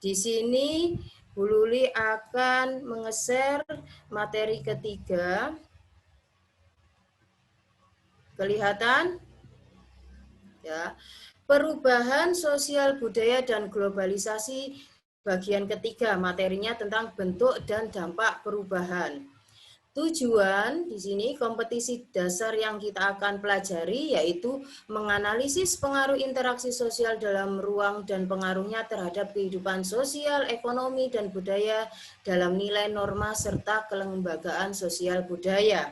Di sini Bu Luli akan menge-share materi ketiga. Kelihatan? Ya. Perubahan sosial budaya dan globalisasi bagian ketiga, materinya tentang bentuk dan dampak perubahan. Tujuan di sini kompetisi dasar yang kita akan pelajari yaitu menganalisis pengaruh interaksi sosial dalam ruang dan pengaruhnya terhadap kehidupan sosial, ekonomi, dan budaya dalam nilai norma serta kelembagaan sosial budaya.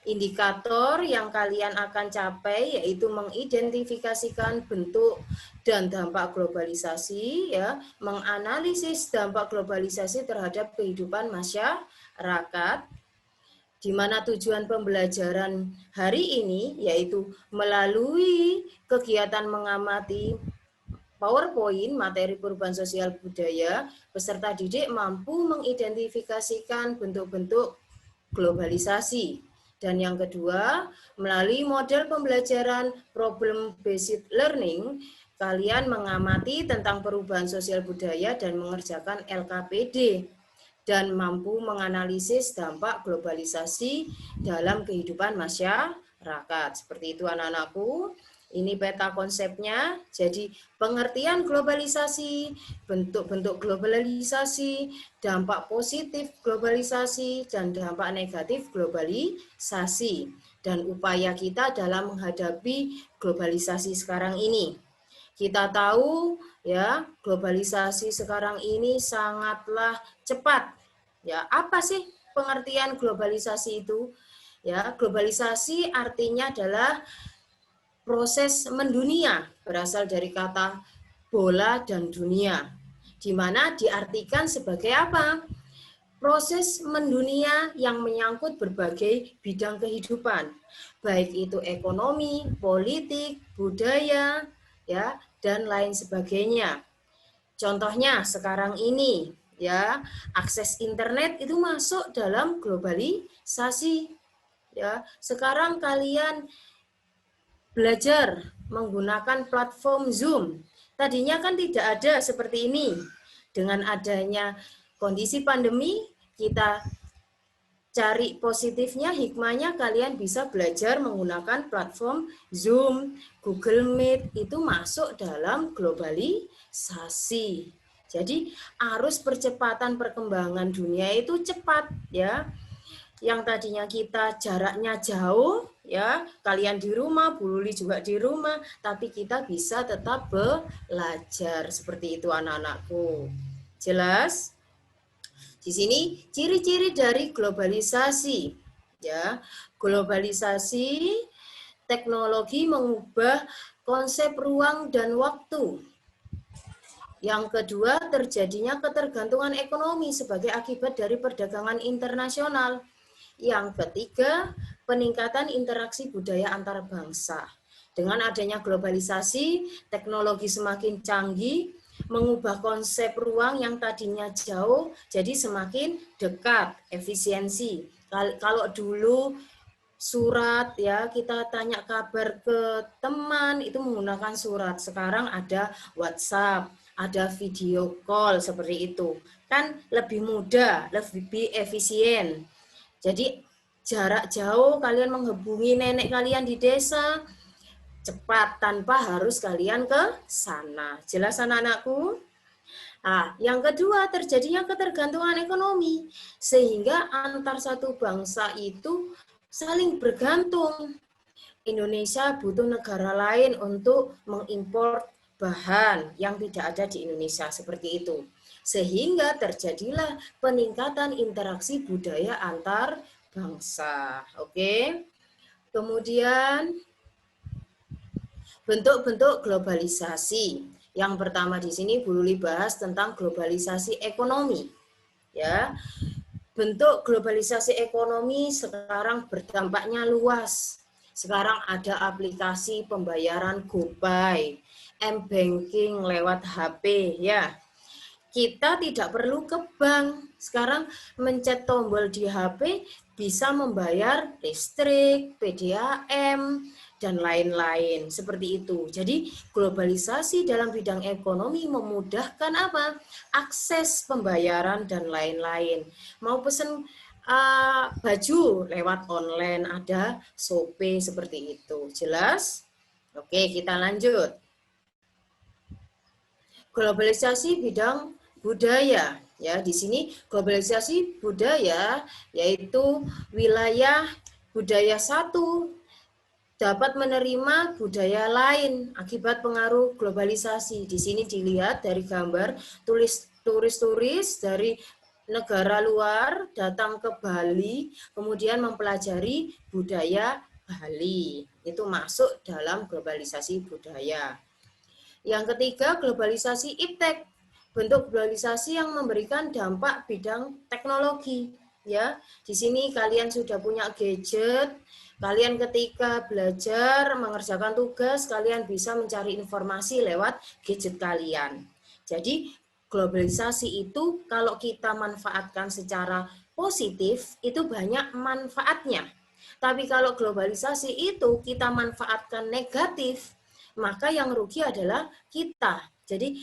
Indikator yang kalian akan capai yaitu mengidentifikasikan bentuk dan dampak globalisasi, ya, menganalisis dampak globalisasi terhadap kehidupan masyarakat, di mana tujuan pembelajaran hari ini yaitu melalui kegiatan mengamati PowerPoint materi perubahan sosial budaya, peserta didik mampu mengidentifikasikan bentuk-bentuk globalisasi. Dan yang kedua, melalui model pembelajaran problem based learning, kalian mengamati tentang perubahan sosial budaya dan mengerjakan LKPD dan mampu menganalisis dampak globalisasi dalam kehidupan masyarakat. Seperti itu anak-anakku. Ini peta konsepnya. Jadi pengertian globalisasi, bentuk-bentuk globalisasi, dampak positif globalisasi, dan dampak negatif globalisasi. Dan upaya kita dalam menghadapi globalisasi sekarang ini. Kita tahu ya, globalisasi sekarang ini sangatlah cepat. Ya, apa sih pengertian globalisasi itu? Ya, globalisasi artinya adalah proses mendunia, berasal dari kata bola dan dunia, di mana diartikan sebagai apa? Proses mendunia yang menyangkut berbagai bidang kehidupan, baik itu ekonomi, politik, budaya, ya, dan lain sebagainya. Contohnya sekarang ini, ya, akses internet itu masuk dalam globalisasi. Ya, sekarang kalian belajar menggunakan platform Zoom. Tadinya kan tidak ada seperti ini. Dengan adanya kondisi pandemi, kita cari positifnya, hikmahnya kalian bisa belajar menggunakan platform Zoom, Google Meet, itu masuk dalam globalisasi. Jadi arus percepatan perkembangan dunia itu cepat, ya. Yang tadinya kita jaraknya jauh, ya, kalian di rumah, Bu Luli juga di rumah, tapi kita bisa tetap belajar. Seperti itu anak-anakku. Jelas? Di sini ciri-ciri dari globalisasi, ya. Globalisasi teknologi mengubah konsep ruang dan waktu. Yang kedua, terjadinya ketergantungan ekonomi sebagai akibat dari perdagangan internasional. Yang ketiga, peningkatan interaksi budaya antar bangsa. Dengan adanya globalisasi, teknologi semakin canggih, mengubah konsep ruang yang tadinya jauh jadi semakin dekat, efisiensi. Kalau dulu surat, ya, kita tanya kabar ke teman itu menggunakan surat. Sekarang ada WhatsApp, ada video call seperti itu. Kan lebih mudah, lebih efisien. Jadi jarak jauh kalian menghubungi nenek kalian di desa cepat tanpa harus kalian ke sana. Jelas anak-anakku? Nah, yang kedua terjadinya ketergantungan ekonomi sehingga antar satu bangsa itu saling bergantung. Indonesia butuh negara lain untuk mengimpor bahan yang tidak ada di Indonesia seperti itu. Sehingga terjadilah peningkatan interaksi budaya antar bangsa. Oke. Kemudian bentuk-bentuk globalisasi. Yang pertama di sini Bu Luli bahas tentang globalisasi ekonomi. Ya. Bentuk globalisasi ekonomi sekarang berdampaknya luas. Sekarang ada aplikasi pembayaran GoPay, M-banking lewat HP, ya. Kita tidak perlu ke bank. Sekarang mencet tombol di HP bisa membayar listrik, PDAM, dan lain-lain. Seperti itu. Jadi globalisasi dalam bidang ekonomi memudahkan apa? Akses pembayaran dan lain-lain. Mau pesen baju lewat online, ada Shopee seperti itu. Jelas? Oke, kita lanjut. Globalisasi bidang budaya. Ya, di sini globalisasi budaya yaitu wilayah budaya satu dapat menerima budaya lain akibat pengaruh globalisasi. Di sini dilihat dari gambar turis-turis dari negara luar datang ke Bali, kemudian mempelajari budaya Bali. Itu masuk dalam globalisasi budaya. Yang ketiga, globalisasi iptek, bentuk globalisasi yang memberikan dampak bidang teknologi. Ya, di sini kalian sudah punya gadget, kalian ketika belajar mengerjakan tugas, kalian bisa mencari informasi lewat gadget kalian. Jadi globalisasi itu kalau kita manfaatkan secara positif itu banyak manfaatnya. Tapi kalau globalisasi itu kita manfaatkan negatif, maka yang rugi adalah kita. Jadi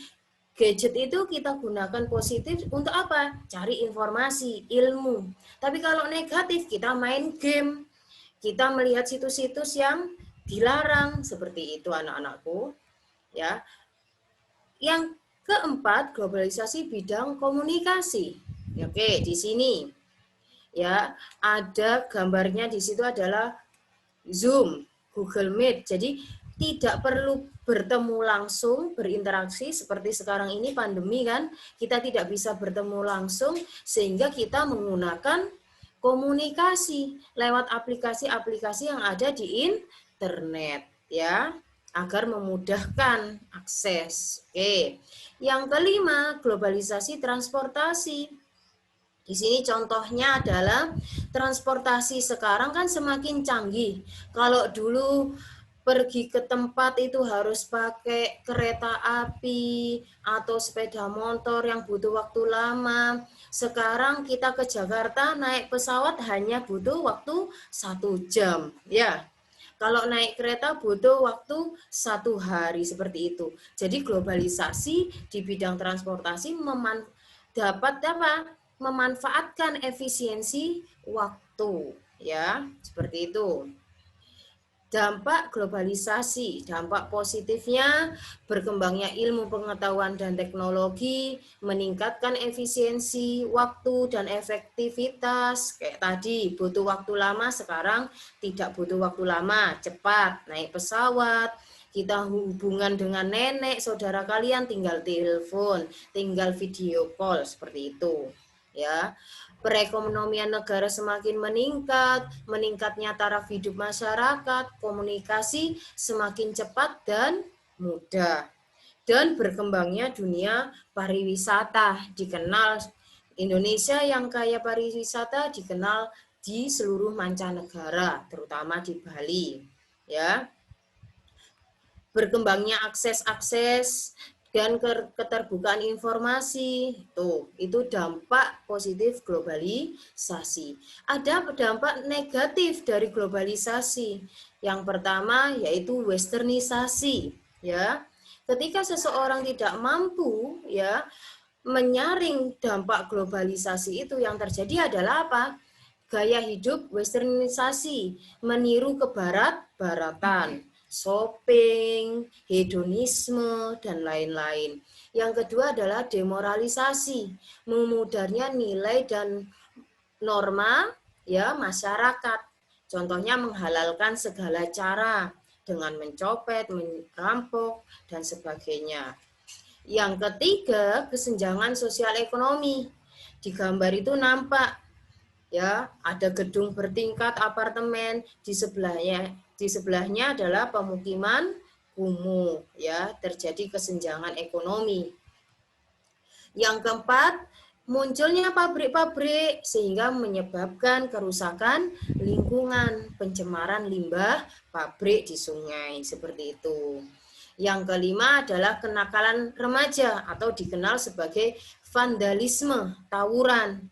gadget itu kita gunakan positif untuk apa? Cari informasi, ilmu. Tapi kalau negatif kita main game, kita melihat situs-situs yang dilarang, seperti itu anak-anakku. Ya. Yang keempat, globalisasi bidang komunikasi. Oke, di sini ya ada gambarnya, di situ adalah Zoom, Google Meet. Jadi tidak perlu bertemu langsung, berinteraksi seperti sekarang ini pandemi kan, kita tidak bisa bertemu langsung sehingga kita menggunakan komunikasi lewat aplikasi-aplikasi yang ada di internet ya, agar memudahkan akses. Oke. Yang kelima, globalisasi transportasi. Di sini contohnya adalah transportasi sekarang kan semakin canggih. Kalau dulu pergi ke tempat itu harus pakai kereta api atau sepeda motor yang butuh waktu lama. Sekarang kita ke Jakarta naik pesawat hanya butuh waktu 1 jam. Ya, kalau naik kereta butuh waktu 1 hari seperti itu. Jadi globalisasi di bidang transportasi dapat apa? Memanfaatkan efisiensi waktu, ya, seperti itu. Dampak globalisasi, dampak positifnya berkembangnya ilmu pengetahuan dan teknologi, meningkatkan efisiensi waktu dan efektivitas. Kayak tadi butuh waktu lama, sekarang tidak butuh waktu lama, cepat naik pesawat. Kita hubungan dengan nenek, saudara kalian tinggal telepon, tinggal video call seperti itu. Ya, perekonomian negara semakin meningkat, meningkatnya taraf hidup masyarakat, komunikasi semakin cepat dan mudah. Dan berkembangnya dunia pariwisata, dikenal Indonesia yang kaya pariwisata dikenal di seluruh mancanegara, terutama di Bali. Ya, berkembangnya akses dan keterbukaan informasi, itu dampak positif globalisasi. Ada dampak negatif dari globalisasi. Yang pertama yaitu westernisasi, ya. Ketika seseorang tidak mampu ya menyaring dampak globalisasi itu, yang terjadi adalah apa? Gaya hidup westernisasi, meniru ke barat-baratan. Shopping, hedonisme, dan lain-lain. Yang kedua adalah demoralisasi, memudarnya nilai dan norma ya masyarakat. Contohnya menghalalkan segala cara dengan mencopet, merampok, dan sebagainya. Yang ketiga, kesenjangan sosial ekonomi. Di gambar itu nampak ya ada gedung bertingkat apartemen, di sebelahnya adalah pemukiman kumuh, ya, terjadi kesenjangan ekonomi. Yang keempat, munculnya pabrik-pabrik sehingga menyebabkan kerusakan lingkungan, pencemaran limbah pabrik di sungai, seperti itu. Yang kelima adalah kenakalan remaja atau dikenal sebagai vandalisme, tawuran.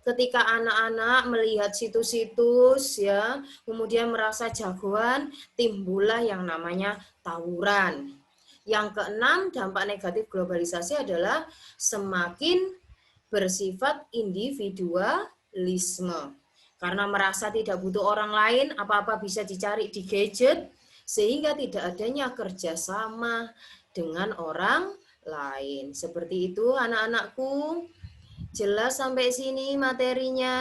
ketika anak-anak melihat situs-situs ya, kemudian merasa jagoan, timbullah yang namanya tawuran. Yang keenam, dampak negatif globalisasi adalah semakin bersifat individualisme. Karena merasa tidak butuh orang lain, apa-apa bisa dicari di gadget, sehingga tidak adanya kerjasama dengan orang lain. Seperti itu anak-anakku. Jelas sampai sini materinya?